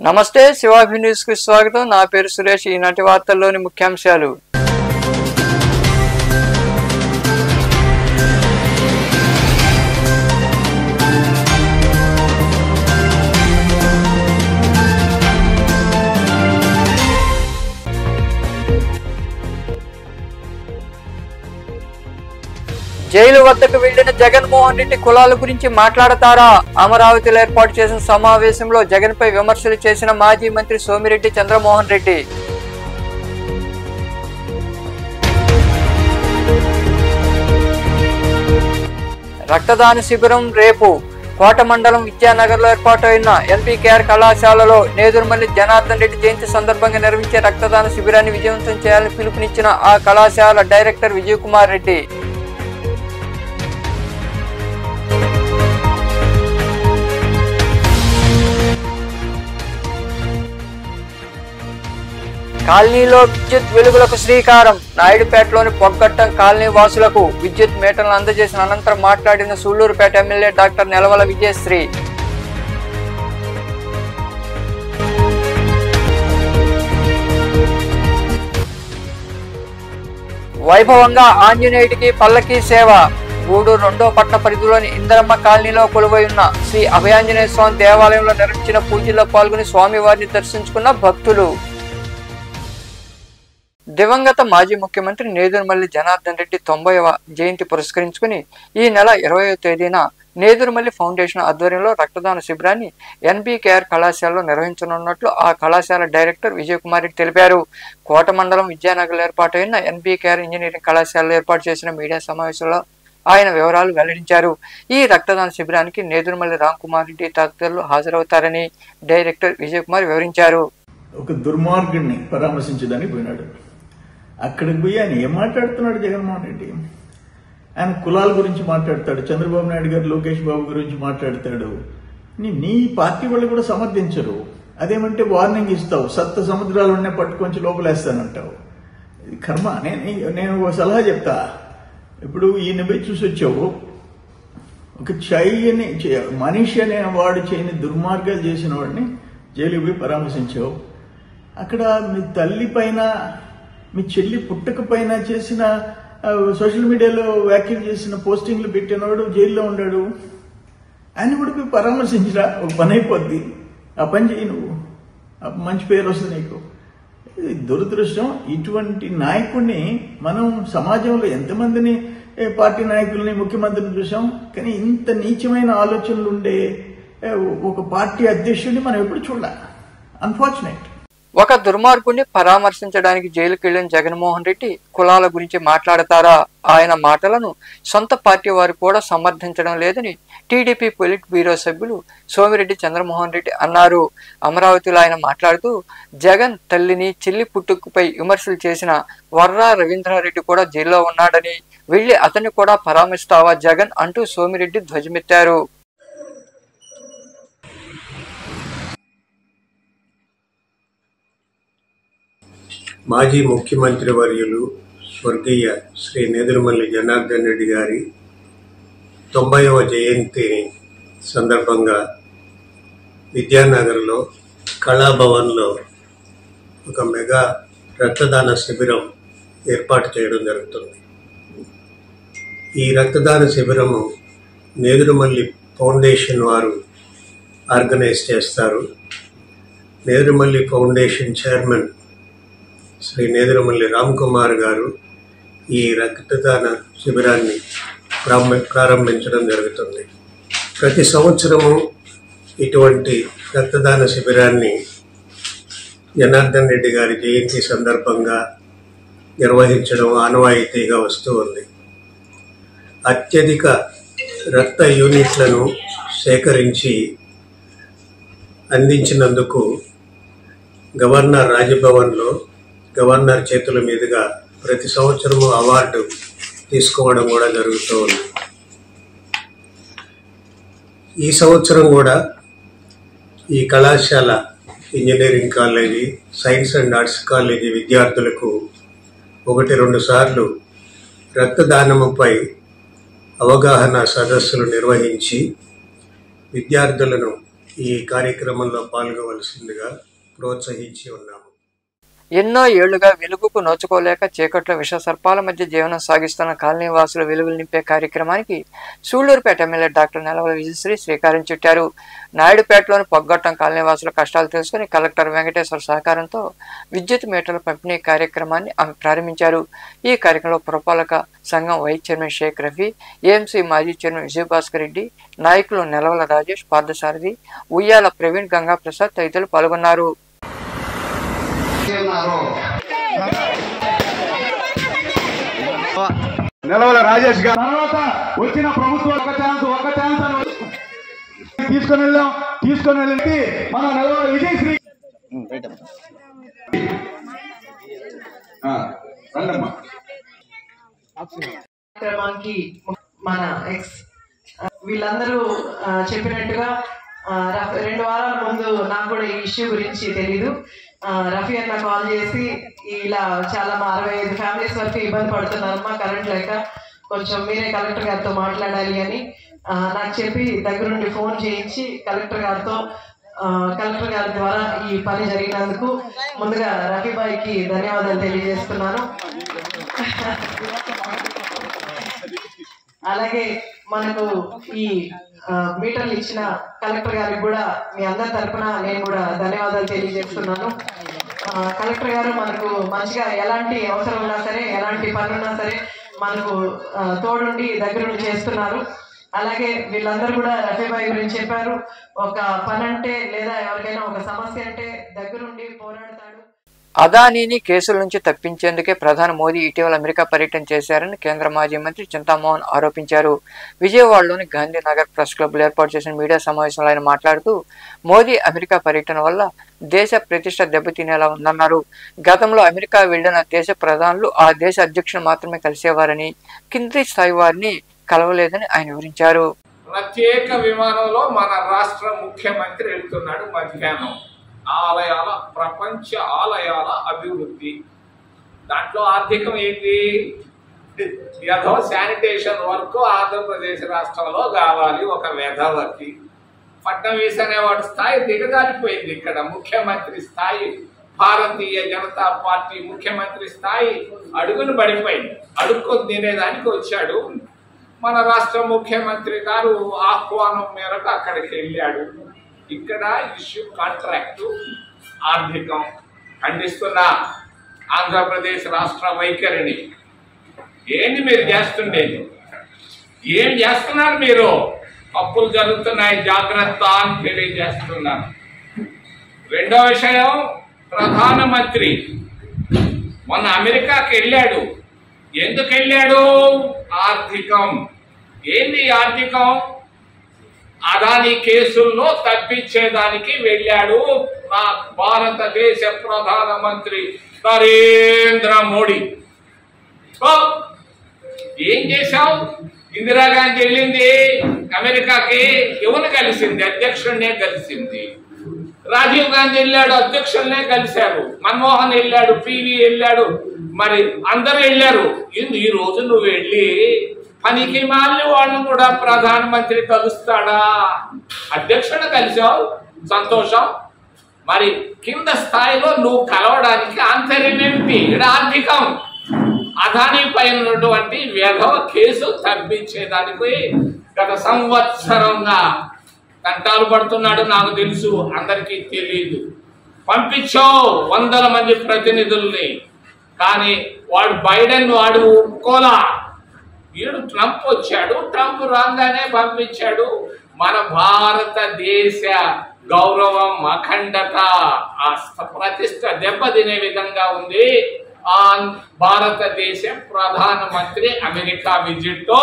నమస్తే శివాభి న్యూస్ కి స్వాగతం. నా పేరు సురేష్. ఈనాటి వార్తల్లోని ముఖ్యాంశాలు. జైలు వద్దకు వెళ్లిన జగన్మోహన్ రెడ్డి కులాల గురించి మాట్లాడతారా? అమరావతిలో ఏర్పాటు చేసిన సమావేశంలో జగన్ పై విమర్శలు చేసిన మాజీ మంత్రి సోమిరెడ్డి చంద్రమోహన్ రెడ్డి. రక్తదాన శిబిరం రేపు కోట మండలం విద్యానగర్ లో ఏర్పాటైన ఎన్పీకేఆర్ కళాశాలలో నేదురుమల్లి జనార్దన్ రెడ్డి జయంతి సందర్భంగా నిర్వహించే రక్తదాన శిబిరాన్ని విజయవంతం చేయాలని పిలుపునిచ్చిన ఆ కళాశాల డైరెక్టర్ విజయ్ కుమార్ రెడ్డి. కాలనీలో విద్యుత్ వెలుగులకు శ్రీకారం. నాయుడుపేటలోని పొగ్గట్టం కాలనీ వాసులకు విద్యుత్ మీటర్లను అందజేసిన అనంతరం మాట్లాడిన సూళ్లూరుపేట ఎమ్మెల్యే డాక్టర్ నెలవల విజయశ్రీ. వైభవంగా ఆంజనేయుడికి పల్లకీ సేవ. గూడూరు 2వ పట్టణ పరిధిలోని ఇందరమ్మ కాలనీలో కొలువై ఉన్న శ్రీ అభయాంజనేయ స్వామి దేవాలయంలో నిర్వహించిన పూజల్లో పాల్గొని స్వామివారిని దర్శించుకున్న భక్తులు. దివంగత మాజీ ముఖ్యమంత్రి నేదురుమల్లి జనార్దన్ రెడ్డి 90వ జయంతి పురస్కరించుకుని ఈ నెల 20వ తేదీన నేదురుమల్లి ఫౌండేషన్ ఆధ్వర్యంలో రక్తదాన శిబిరాన్ని ఎన్బీకేఆర్ కళాశాలలో నిర్వహించనున్నట్లు ఆ కళాశాల డైరెక్టర్ విజయ్ కుమార్ రెడ్డి తెలిపారు. కోట మండలం విద్యానగర్లో ఏర్పాటైన ఎన్బీకేఆర్ ఇంజనీరింగ్ కళాశాలలో ఏర్పాటు చేసిన మీడియా సమావేశంలో ఆయన వివరాలు వెల్లడించారు. ఈ రక్తదాన శిబిరానికి నేదురుమల్లి రామ్ కుమార్ రెడ్డి తదితరులు హాజరవుతారని డైరెక్టర్ విజయ్ కుమార్ వివరించారు. ఒక దుర్మార్గుడిని పరామర్శించడానికి పోయినాడు. అక్కడికి పోయి ఆయన ఏం మాట్లాడుతున్నాడు జగన్మోహన్ రెడ్డి? ఆయన కులాల గురించి మాట్లాడతాడు, చంద్రబాబు నాయుడు గారు లోకేష్ బాబు గురించి మాట్లాడతాడు. నీ పార్టీ వాళ్ళు కూడా సమర్థించరు. అదేమంటే వార్నింగ్ ఇస్తావు, సప్త సముద్రాలు ఉన్న పట్టుకొంచి లోపలేస్తానంటావు. ఇది కర్మ. నేను ఒక సలహా చెప్తా. ఇప్పుడు ఈయన పోయి చూసి వచ్చావు, ఒక మనిషి అనే వాడు చేయని దుర్మార్గాలు చేసిన వాడిని జైలుకి పోయి పరామర్శించావు. అక్కడ మీ తల్లి పైన, మీ చెల్లి పుట్టక పైన చేసిన సోషల్ మీడియాలో వ్యాఖ్యలు చేసిన పోస్టింగ్లు పెట్టినవాడు జైల్లో ఉన్నాడు. ఆయన కూడా పోయి పరామర్శించరా, ఒక పని అయిపోద్ది. ఆ పని చేయి, నువ్వు మంచి పేరు వస్తుంది నీకు. ఇది దురదృష్టం. ఇటువంటి నాయకుడిని మనం సమాజంలో ఎంతమందిని పార్టీ నాయకుల్ని ముఖ్యమంత్రిని చూసాం, కానీ ఇంత నీచమైన ఆలోచనలు ఉండే ఒక పార్టీ అధ్యక్షుడిని మనం ఎప్పుడు చూడాలి. అన్ఫార్చునేట్. ఒక దుర్మార్గుడిని పరామర్శించడానికి జైలుకి వెళ్లిన జగన్మోహన్ రెడ్డి కులాల గురించి మాట్లాడతారా? ఆయన మాటలను సొంత పార్టీ వారు కూడా సమర్థించడం లేదని టీడీపీ పొలిట్ బ్యూరో సభ్యులు సోమిరెడ్డి చంద్రమోహన్ రెడ్డి అన్నారు. అమరావతిలో ఆయన మాట్లాడుతూ జగన్ తల్లిని చెల్లి పుట్టుకపై విమర్శలు చేసిన వర్రా రవీంద్రారెడ్డి కూడా జైల్లో ఉన్నాడని, వెళ్లి అతన్ని కూడా పరామర్శిస్తావా జగన్ అంటూ సోమిరెడ్డి ధ్వజమెత్తారు. మాజీ ముఖ్యమంత్రి వర్యులు స్వర్గీయ శ్రీ నేదురుమల్లి జనార్దన్ రెడ్డి గారి 90వ జయంతిని సందర్భంగా విద్యానగర్లో కళాభవన్లో ఒక మెగా రక్తదాన శిబిరం ఏర్పాటు చేయడం జరుగుతుంది. ఈ రక్తదాన శిబిరము నేదురుమల్లి ఫౌండేషన్ వారు ఆర్గనైజ్ చేస్తారు. నేదురుమల్లి ఫౌండేషన్ చైర్మన్ శ్రీ నేదురుమల్లి రామ్ కుమార్ గారు ఈ రక్తదాన శిబిరాన్ని ప్రారంభించడం జరుగుతుంది. ప్రతి సంవత్సరము ఇటువంటి రక్తదాన శిబిరాన్ని జనార్దన్ రెడ్డి గారి జయంతి సందర్భంగా నిర్వహించడం ఆనవాయితీగా వస్తూ ఉంది. అత్యధిక రక్త యూనిట్లను సేకరించి అందించినందుకు గవర్నర్ రాజ్భవన్లో గవర్నర్ చేతుల మీదుగా ప్రతి సంవత్సరము అవార్డు తీసుకోవడం కూడా జరుగుతూ ఉంది. ఈ సంవత్సరం కూడా ఈ కళాశాల engineering college, science and arts college విద్యార్థులకు 1-2 సార్లు రక్తదానముపై అవగాహన సదస్సులు నిర్వహించి విద్యార్థులను ఈ కార్యక్రమంలో పాల్గొవలసిందిగా ప్రోత్సహించి ఉన్నాము. ఎన్నో ఏళ్లుగా వెలుగుకు నోచుకోలేక చీకట్లో విషసర్పాల మధ్య జీవనం సాగిస్తున్న కాలనీ వాసులు వెలుగులు నింపే కార్యక్రమానికి సూళ్లూరుపేట ఎమ్మెల్యే డాక్టర్ నెలవల విజయశ్రీ శ్రీకారం చుట్టారు. నాయుడుపేటలోని పొగ్గొట్టం కాలనీ వాసుల కష్టాలు తెలుసుకుని కలెక్టర్ వెంకటేశ్వర సహకారంతో విద్యుత్ మీటర్ల పంపిణీ కార్యక్రమాన్ని ఆమె ప్రారంభించారు. ఈ కార్యక్రమంలో పురపాలక సంఘం vice chairman Sheikh Rafi, AMC మాజీ చైర్మన్ విజయభాస్కర్ రెడ్డి, నాయకులు నెలవల రాజేష్, పార్థసారథి, ఉయ్యాల ప్రవీణ్, గంగా ప్రసాద్ తదితరులు పాల్గొన్నారు. నెలవల రాజేష్ గారు తర్వాత వచ్చిన ప్రభుత్వం ఒక ఛాన్స్ తీసుకొని వెళ్ళి మన నెలవల విజయశ్రీ కార్యక్రమానికి మన ఎక్స్ వీళ్ళందరూ చెప్పినట్టుగా 2 వారాల ముందు నాకు కూడా ఈ ఇష్యూ గురించి తెలీదు. రఫీ అన్న కాల్ చేసి ఇలా చాలా 65 ఫ్యామిలీస్ వరకు ఇబ్బంది పడుతున్నారమ్మా కరెంట్ లేక, కొంచెం మీరే కలెక్టర్ గారితో మాట్లాడాలి అని నాకు చెప్పి దగ్గరుండి ఫోన్ చేయించి కలెక్టర్ గారి ద్వారా ఈ పని జరిగినందుకు ముందుగా రఫీబాయికి ధన్యవాదాలు తెలియజేస్తున్నాను. అలాగే మనకు ఈ మీటర్లు ఇచ్చిన కలెక్టర్ గారికి కూడా మీ అందరి తరఫున నేను కూడా ధన్యవాదాలు తెలియజేస్తున్నాను. కలెక్టర్ గారు మనకు మంచిగా ఎలాంటి అవసరం ఉన్నా సరే, ఎలాంటి పని ఉన్నా సరే మనకు తోడుండి దగ్గరుండి చేస్తున్నారు. అలాగే వీళ్ళందరూ కూడా రఫీబాయి గురించి చెప్పారు. ఒక పని అంటే లేదా ఎవరికైనా ఒక సమస్య అంటే దగ్గరుండి పోరాడతాడు. అదానీని కేసుల నుంచి తప్పించేందుకే ప్రధాని మోదీ ఇటీవల అమెరికా పర్యటన చేశారని కేంద్ర మాజీ మంత్రి చింతామోహన్ ఆరోపించారు. విజయవాడలోని గాంధీనగర్ ప్రెస్ క్లబ్లో ఏర్పాటు చేసిన మీడియా సమావేశంలో ఆయన మాట్లాడుతూ మోదీ అమెరికా పర్యటన వల్ల దేశ ప్రతిష్ట దెబ్బతినేలా ఉందన్నారు. గతంలో అమెరికా వెళ్లిన దేశ ప్రధానులు ఆ దేశ అధ్యక్షులు మాత్రమే కలిసేవారని, కింది స్థాయి వారిని కలవలేదని ఆయన వివరించారు. ప్రత్యేక విమానంలో మన రాష్ట్ర ముఖ్యమంత్రి వెళ్తున్నాడు. మధ్యాహ్నం ఆలయాల, ప్రపంచ ఆలయాల అభివృద్ధి, దాంట్లో ఆర్థికం ఏంటి? ఏదో శానిటేషన్ వర్క్ ఆంధ్రప్రదేశ్ రాష్ట్రంలో కావాలి ఒక వెధవకి. ఫడ్నవీస్ అనేవాడి స్థాయి దిగజారిపోయింది. ఇక్కడ ముఖ్యమంత్రి స్థాయి, భారతీయ జనతా పార్టీ ముఖ్యమంత్రి స్థాయి అడుగును పడిపోయింది. అడుక్కొని తినేదానికి వచ్చాడు. మన రాష్ట్ర ముఖ్యమంత్రి గారు ఆహ్వానం మేరకు అక్కడికి వెళ్ళాడు. ఇక్కడ ఇష్యూ కాంట్రాక్టు, ఆర్థికం ఖండిస్తున్నా ఆంధ్రప్రదేశ్ రాష్ట్ర వైఖరిని. ఏంటి మీరు చేస్తుండేది? ఏం చేస్తున్నారు మీరు? అప్పులు జరుగుతున్నాయి, జాగ్రత్త అని తెలియజేస్తున్నారు. రెండో విషయం, ప్రధానమంత్రి మొన్న అమెరికాకి వెళ్ళాడు. ఎందుకు వెళ్ళాడు? ఆర్థికం. ఏంది ఆర్థికం? అదానీ కేసుల్లో తప్పించేదానికి వెళ్ళాడు నా భారతదేశ ప్రధానమంత్రి నరేంద్ర మోడీ. ఏం చేశావు? ఇందిరాగాంధీ వెళ్ళింది అమెరికాకి, ఎవరిని కలిసింది? అధ్యక్షుడినే కలిసింది. రాజీవ్ గాంధీ వెళ్ళాడు, అధ్యక్షులనే కలిశారు. మన్మోహన్ వెళ్ళాడు, పివి వెళ్ళాడు, మరి అందరూ వెళ్ళారు. ఈ రోజు నువ్వు వెళ్ళి పనికి మాలిన వాళ్ళను కూడా ప్రధానమంత్రి కలుస్తాడా? అధ్యక్షుడు కలిసావు, సంతోషం. మరి కింద స్థాయిలో నువ్వు కలవడానికి ఆంతర్యం ఏమిటి? ఆర్థికం. అదానీ పైన ఉన్నటువంటి వేగవ కేసు తప్పించేదానికి గత సంవత్సరంగా కంటాలు పడుతున్నాడు. నాకు తెలుసు, అందరికీ తెలియదు. పంపించావు 100 మంది ప్రతినిధుల్ని, కానీ వాడు బైడెన్ వాడు ఒప్పుకోలా. వీడు ట్రంప్ వచ్చాడు, ట్రంప్ రాగానే పంపించాడు. మన భారతదేశ గౌరవం, అఖండత, ఆ ప్రతిష్ట దెబ్బతినే విధంగా ఉంది. ఆ భారతదేశ ప్రధానమంత్రి అమెరికా విజిట్.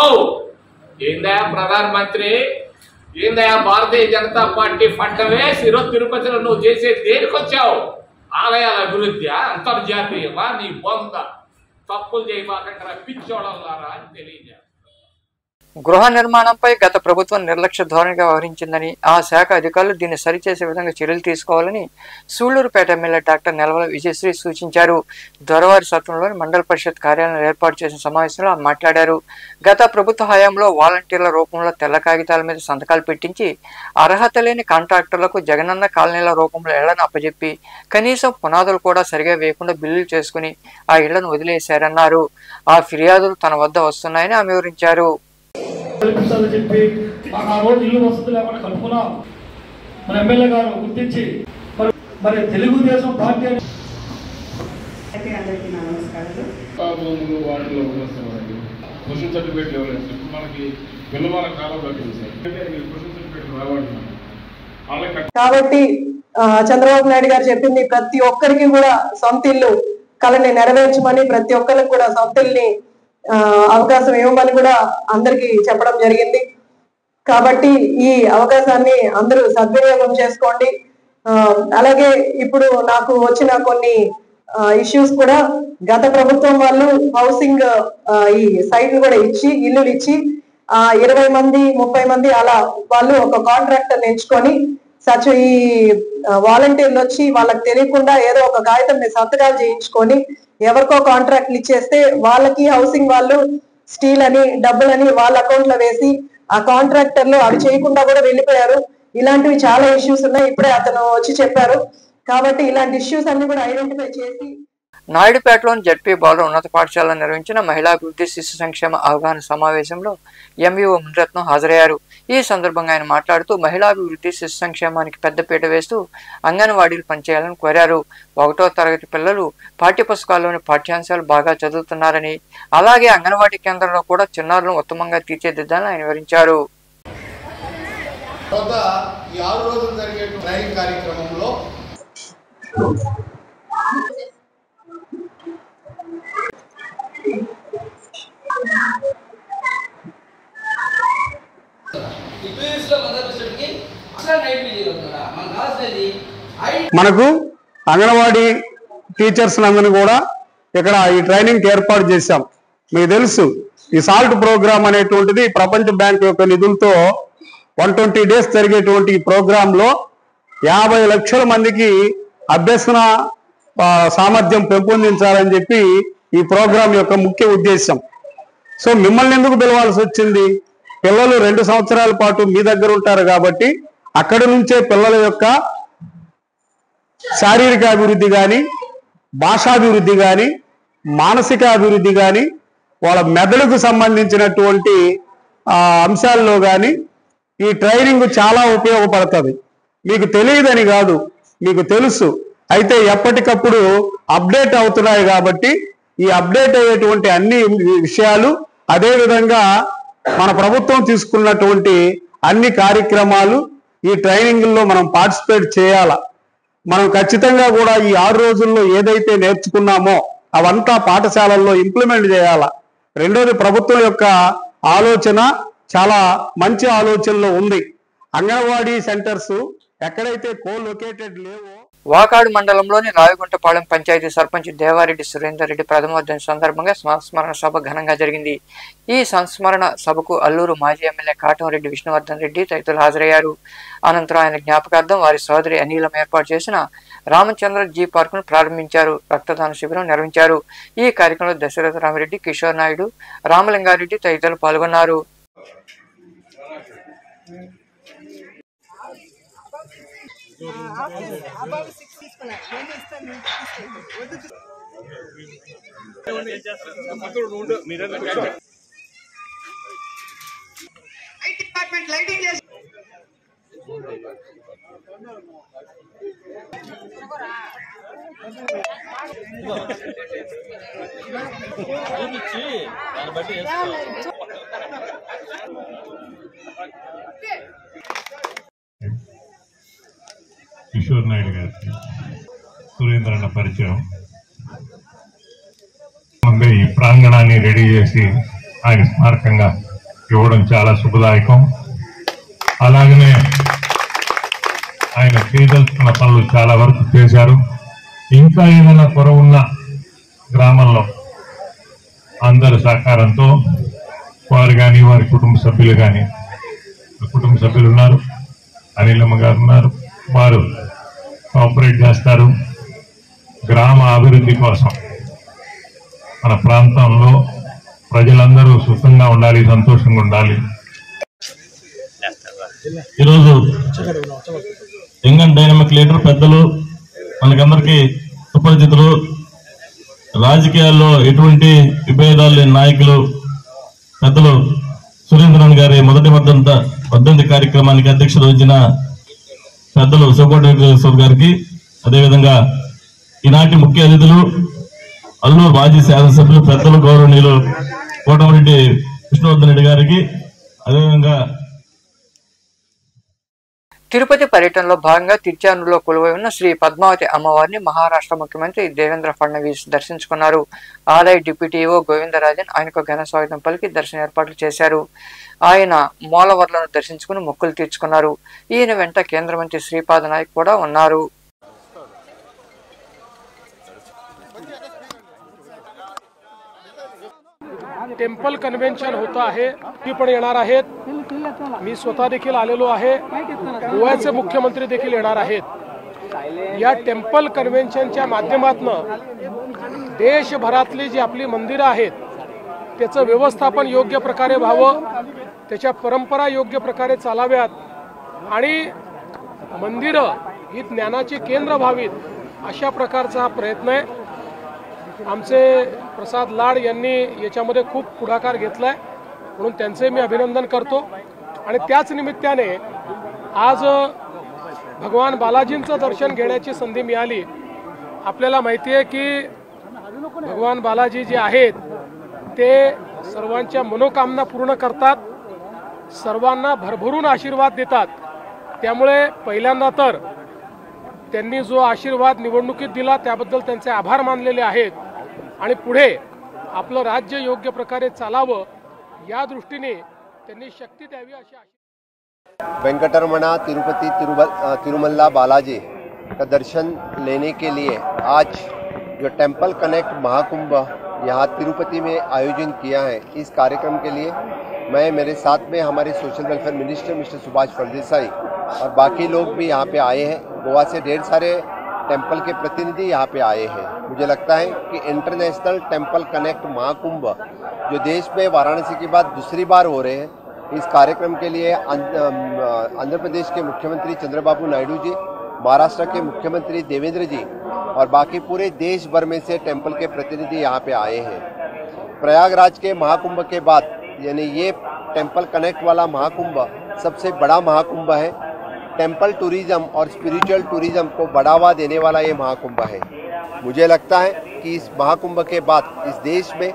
ఏందయా ప్రధానమంత్రి, ఏందయా భారతీయ జనతా పార్టీ ఫడ్నవీస్ ఈరోజు తిరుపతిలో నువ్వు చేసే దేనికి వచ్చావు? ఆలయాల అభివృద్ధి, అంతర్జాతీయమా? నీ బొంద తప్పులు చేయబాకంటారా పిచ్చోళంలారా అని తెలియజేస్తారు. గృహ నిర్మాణంపై గత ప్రభుత్వం నిర్లక్ష్య ధోరణిగా వ్యవహరించిందని, ఆ శాఖ అధికారులు దీన్ని సరిచేసే విధంగా చర్యలు తీసుకోవాలని సూళ్లూరుపేట ఎమ్మెల్యే డాక్టర్ నెలవల విజయశ్రీ సూచించారు. దొరవారి సత్రంలోని మండల పరిషత్ కార్యాలయం ఏర్పాటు చేసిన సమావేశంలో మాట్లాడారు. గత ప్రభుత్వ హయాంలో వాలంటీర్ల రూపంలో తెల్ల కాగితాల మీద సంతకాలు పెట్టించి అర్హత లేని కాంట్రాక్టర్లకు జగనన్న కాలనీల రూపంలో ఇళ్లను అప్పజెప్పి కనీసం పునాదులు కూడా సరిగా వేయకుండా బిల్లులు చేసుకుని ఆ ఇళ్లను వదిలేశారన్నారు. ఆ ఫిర్యాదులు తన వద్ద వస్తున్నాయని ఆమె వివరించారు. చెప్పి ఆ రోజు ఇల్లు వసతులు లేకుండా కలుపుకున్నాం. మన ఎమ్మెల్యే గారు గుర్తించి మరి తెలుగుదేశం పార్టీ అందరికీ నమస్కారాలు. వాటిలో క్వశ్చన్ సర్టిఫికేట్ ఇవ్వలేదు. మనకి పిల్లవాళ్ళ కాలం పట్టింది సార్. క్వశ్చన్ సర్టిఫికేట్ రావాలి. కాబట్టి చంద్రబాబు నాయుడు గారు చెప్పింది ప్రతి ఒక్కరికి కూడా సొంత ఇల్లు కళని నెరవేర్చమని, ప్రతి ఒక్కరికి కూడా సొంత ఇల్లుని అవకాశం ఇవ్వమని కూడా అందరికి చెప్పడం జరిగింది. కాబట్టి ఈ అవకాశాన్ని అందరూ సద్వినియోగం చేసుకోండి. అలాగే ఇప్పుడు నాకు వచ్చిన కొన్ని ఇష్యూస్ కూడా గత ప్రభుత్వం వాళ్ళు హౌసింగ్ ఈ సైట్లు కూడా ఇచ్చి ఇల్లులు ఇచ్చి 20 మంది 30 మంది అలా వాళ్ళు ఒక కాంట్రాక్టర్ ఎంచుకొని ఈ వాలంటీర్లు వచ్చి వాళ్ళకి తెలియకుండా ఏదో ఒక కాగితం మీద సంతకాలు చేయించుకొని ఎవరికో కాంట్రాక్ట్లు ఇచ్చేస్తే వాళ్ళకి హౌసింగ్ వాళ్ళు స్టీల్ అని డబ్బులని వాళ్ళ అకౌంట్ లో వేసి ఆ కాంట్రాక్టర్లు అవి చేయకుండా కూడా వెళ్ళిపోయారు. ఇలాంటివి చాలా ఇష్యూస్ ఉన్నాయి. ఇప్పుడే అతను వచ్చి చెప్పారు. కాబట్టి ఇలాంటి ఇష్యూస్ అన్ని కూడా ఐడెంటిఫై చేసి నాయుడుపేటలోని జడ్పీ బాలుర ఉన్నత పాఠశాలలో నిర్వహించిన మహిళాభివృద్ధి శిశు సంక్షేమ అవగాహన సమావేశంలో ఎంఈఓ మునిరత్నం హాజరయ్యారు. ఈ సందర్భంగా ఆయన మాట్లాడుతూ మహిళాభివృద్ధి శిశు సంక్షేమానికి పెద్దపీట వేస్తూ అంగన్వాడీలు పనిచేయాలని కోరారు. 1వ తరగతి పిల్లలు పాఠ్యపుస్తకాల్లోని పాఠ్యాంశాలు బాగా చదువుతున్నారని, అలాగే అంగన్వాడీ కేంద్రంలో కూడా చిన్నారులను ఉత్తమంగా తీర్చిదిద్దాలని ఆయన వివరించారు. ఈ 6 రోజులు జరిగే ట్రైనింగ్ కార్యక్రమంలో మనకు అంగన్వాడీ టీచర్స్ అందరినీ కూడా ఇక్కడ ఈ ట్రైనింగ్ ఏర్పాటు చేశాం. మీకు తెలుసు ఈ సాల్ట్ ప్రోగ్రామ్ అనేటువంటిది ప్రపంచ బ్యాంక్ యొక్క నిధులతో 120 డేస్ జరిగేటువంటి ఈ ప్రోగ్రామ్ లో 50 లక్షల మందికి అభ్యసన సామర్థ్యం పెంపొందించాలని చెప్పి ఈ ప్రోగ్రాం యొక్క ముఖ్య ఉద్దేశం. సో మిమ్మల్ని ఎందుకు పిలవాల్సి వచ్చింది? పిల్లలు 2 సంవత్సరాల పాటు మీ దగ్గర ఉంటారు కాబట్టి అక్కడి నుంచే పిల్లల యొక్క శారీరక అభివృద్ధి కానీ, భాషాభివృద్ధి కానీ, మానసిక అభివృద్ధి కానీ, వాళ్ళ మెదడుకు సంబంధించినటువంటి అంశాల్లో కానీ ఈ ట్రైనింగ్ చాలా ఉపయోగపడుతుంది. మీకు తెలియదని కాదు, మీకు తెలుసు. అయితే ఎప్పటికప్పుడు అప్డేట్ అవుతున్నాయి కాబట్టి ఈ అప్డేట్ అయ్యేటువంటి అన్ని విషయాలు, అదేవిధంగా మన ప్రభుత్వం తీసుకున్నటువంటి అన్ని కార్యక్రమాలు ఈ ట్రైనింగ్లో మనం పార్టిసిపేట్ చేయాల. మనం ఖచ్చితంగా కూడా ఈ 6 రోజుల్లో ఏదైతే నేర్చుకున్నామో అవంతా పాఠశాలల్లో ఇంప్లిమెంట్ చేయాల. రెండోది, ప్రభుత్వం యొక్క ఆలోచన చాలా మంచి ఆలోచనలో ఉంది. అంగన్వాడీ సెంటర్స్ ఎక్కడైతే కో-లొకేటెడ్ లేవో. వాకాడు మండలంలోని రావిగుంటపాలెం పంచాయతీ సర్పంచ్ దేవారెడ్డి సురేందర్ రెడ్డి ప్రథమ వర్ధంతి సందర్భంగా సంస్మరణ సభ ఘనంగా జరిగింది. ఈ సంస్మరణ సభకు అల్లూరు మాజీ ఎమ్మెల్యే కాటంరెడ్డి విష్ణువర్ధన్ రెడ్డి తదితరులు హాజరయ్యారు. అనంతరం ఆయన జ్ఞాపకార్థం వారి సోదరి అనిలం ఏర్పాటు చేసిన రామచంద్ర జీ పార్కును ప్రారంభించారు. రక్తదాన శిబిరం నిర్వహించారు. ఈ కార్యక్రమంలో దశరథ రామిరెడ్డి, కిషోర్ నాయుడు, రామలింగారెడ్డి తదితరులు పాల్గొన్నారు. కిషోర్ నాయుడు గారికి సురేంద్ర అన్న పరిచయం. ఈ ప్రాంగణాన్ని రెడీ చేసి ఆయన స్మారకంగా ఇవ్వడం చాలా శుభదాయకం. అలాగనే ఆయన చేయదలుచుకున్న పనులు చాలా వరకు చేశారు. ఇంకా ఏదైనా కొరవున్న గ్రామంలో అందరి సహకారంతో వారు కానీ వారి కుటుంబ సభ్యులు కానీ, కుటుంబ సభ్యులు ఉన్నారు, అనిలమ్మ గారు ఉన్నారు, వారు కోఆపరేట్ చేస్తారు. గ్రామ అభివృద్ధి కోసం మన ప్రాంతంలో ప్రజలందరూ సుఖంగా ఉండాలి, సంతోషంగా ఉండాలి. ఈరోజు యంగ్ అండ్ డైనమిక్ లీడర్ పెద్దలు మనకందరికీ సుపరిచితులు, రాజకీయాల్లో ఎటువంటి విభేదాలు లేని నాయకులు పెద్దలు సురేంద్రన్ గారి మొదటి వర్ధంతి కార్యక్రమానికి అధ్యక్షత వహించిన పెద్దలు సుబ్బారెడ్డి గారికి, అదేవిధంగా ఈనాటి ముఖ్య అతిథులు అల్లూరు మాజీ శాసనసభ్యులు పెద్దలు గౌరవనీయులు కోటమిరెడ్డి విష్ణువర్ధన్ రెడ్డి గారికి, అదేవిధంగా తిరుపతి పర్యటనలో భాగంగా తిరుచానూరులో కొలువై ఉన్న శ్రీ పద్మావతి అమ్మవారిని మహారాష్ట్ర ముఖ్యమంత్రి దేవేంద్ర ఫడ్నవీస్ దర్శించుకున్నారు. ఆలయ డిప్యూటీఓ గోవిందరాజన్ ఆయనకు ఘన స్వాగతం పలికి దర్శన ఏర్పాట్లు చేశారు. ఆయన మూలవర్లను దర్శించుకుని మొక్కులు తీర్చుకున్నారు. ఈయన వెంట కేంద్ర మంత్రి శ్రీపాద నాయక్ కూడా ఉన్నారు. टेम्पल कन्व्हेन्शन होत आहे, ती पण येणार आहेत. मी स्वतः देखील आलेलो आहे. गोव्याचे मुख्यमंत्री देखील येणार आहेत. या टेम्पल कन्व्हेन्शनच्या माध्यमातून देशभरातली जी आपली मंदिरं आहेत त्याचं व्यवस्थापन योग्य प्रकारे व्हावं, त्याच्या परंपरा योग्य प्रकारे चालाव्यात आणि मंदिरं ही ज्ञानाची केंद्र व्हावीत अशा प्रकारचा हा प्रयत्न आहे. आमचे प्रसाद लाड यांनी याच्यामध्ये खूप पुढाकार घेतलाय, म्हणून त्यांचे मी अभिनंदन करतो. आणि त्याच निमित्ताने आज भगवान बालाजींचं दर्शन घेण्याची संधी मिळाली. आपल्याला माहिती आहे की भगवान बालाजी जे आहेत ते सर्वांच्या मनोकामना पूर्ण करतात, सर्वांना भरभरून आशीर्वाद देतात. त्यामुळे पहिल्यांदा तर त्यांनी जो आशीर्वाद निवडणुकीत दिला त्याबद्दल त्यांचे आभार मानलेले आहेत आणि पुढे आपलं राज्य योग्य प्रकारे चालावं या दृष्टीने त्यांनी शक्ती द्यावी अशी आशा. वेंकटरमणा तिरुपति तिरुमल्ला बालाजी का दर्शन लेने के लिए आज जो टेम्पल कनेक्ट महाकुंभ यहाँ तिरुपति में आयोजन किया है, इस कार्यक्रम के लिए मैं, मेरे साथ में हमारे social welfare minister mister Subhash Phaldesai और बाकी लोग भी यहाँ पे आए हैं. गोवा से ढेर सारे टेम्पल के प्रतिनिधि यहाँ पे आए हैं. मुझे लगता है कि इंटरनेशनल टेम्पल कनेक्ट महाकुंभ जो देश में वाराणसी के बाद दूसरी बार हो रहे हैं, इस कार्यक्रम के लिए आंध्र प्रदेश के मुख्यमंत्री चंद्रबाबू नायडू जी, महाराष्ट्र के मुख्यमंत्री देवेंद्र जी और बाकी पूरे देश भर में से टेम्पल के प्रतिनिधि यहाँ पे आए हैं. प्रयागराज के महाकुंभ के बाद यानी ये टेम्पल कनेक्ट वाला महाकुंभ सबसे बड़ा महाकुंभ है. टेम्पल टूरिज्म और स्पिरिचुअल टूरिज्म को बढ़ावा देने वाला ये महाकुंभ है. मुझे लगता है कि इस महाकुंभ के बाद इस देश में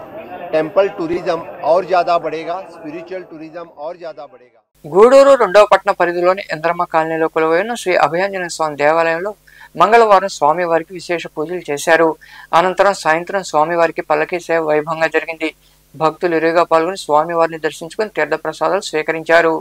टेम्पल टूरिज्म और ज़्यादा बढ़ेगा, स्पिरिचुअल टूरिज्म और ज़्यादा बढ़ेगा. గూడూరు రెండవ పట్టణ పరిధిలోని ఇంద్రమ్మ కాలనీలో కొలువైన శ్రీ అభయాంజనేయ స్వామి దేవాలయంలో మంగళవారం స్వామివారికి విశేష పూజలు చేశారు. అనంతరం సాయంత్రం స్వామివారికి పల్లకీ సేవ వైభవంగా జరిగింది. భక్తులు ఇరుగా పాల్గొని స్వామివారిని దర్శించుకుని తీర్థ ప్రసాదాలు స్వీకరించారు.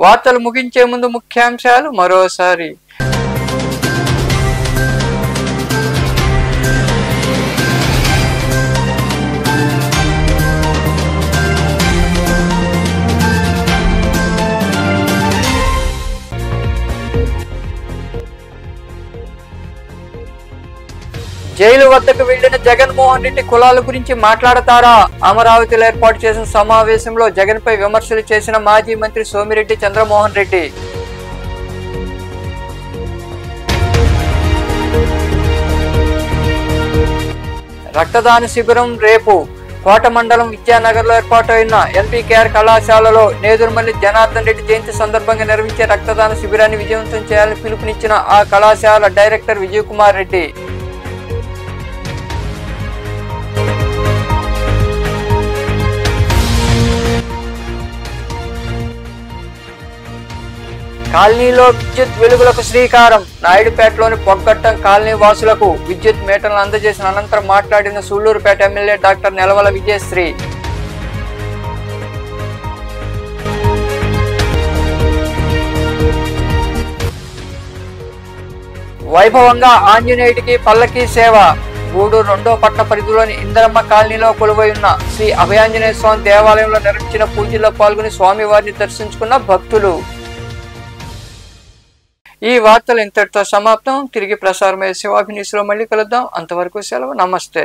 వార్తలు ముగించే ముందు ముఖ్యాంశాలు మరోసారి. జైలు వద్దకు వెళ్లిన జగన్మోహన్ రెడ్డి కులాల గురించి మాట్లాడతారా? అమరావతిలో ఏర్పాటు చేసిన సమావేశంలో జగన్ పై విమర్శలు చేసిన మాజీ మంత్రి సోమిరెడ్డి చంద్రమోహన్ రెడ్డి. రక్తదాన శిబిరం రేపు కోట మండలం విద్యానగర్లో ఏర్పాటైన ఎన్పీకేఆర్ కళాశాలలో నేదురుమల్లి జనార్దన్ రెడ్డి జయంతి సందర్భంగా నిర్వహించే రక్తదాన శిబిరాన్ని విజయవంతం చేయాలని పిలుపునిచ్చిన ఆ కళాశాల డైరెక్టర్ విజయ్ కుమార్ రెడ్డి. కాలనీలో విద్యుత్ వెలుగులకు శ్రీకారం. నాయుడుపేటలోని పొగ్గట్టం కాలనీ వాసులకు విద్యుత్ మీటర్లను అందజేసిన అనంతరం మాట్లాడిన సూళ్లూరుపేట ఎమ్మెల్యే డాక్టర్ నెలవల విజయశ్రీ. వైభవంగా ఆంజనేయుడికి పల్లకీ సేవ. గూడూరు 2వ పట్టణ పరిధిలోని ఇందరమ్మ కాలనీలో కొలువై ఉన్న శ్రీ అభయాంజనేయ స్వామి దేవాలయంలో నిర్వహించిన పూజల్లో పాల్గొని స్వామివారిని దర్శించుకున్న భక్తులు. ఈ వార్తలు ఇంతటితో సమాప్తం. తిరిగి ప్రసారమయ్యే శివాభినీస్లో మళ్ళీ కలుద్దాం. అంతవరకు సెలవు. నమస్తే.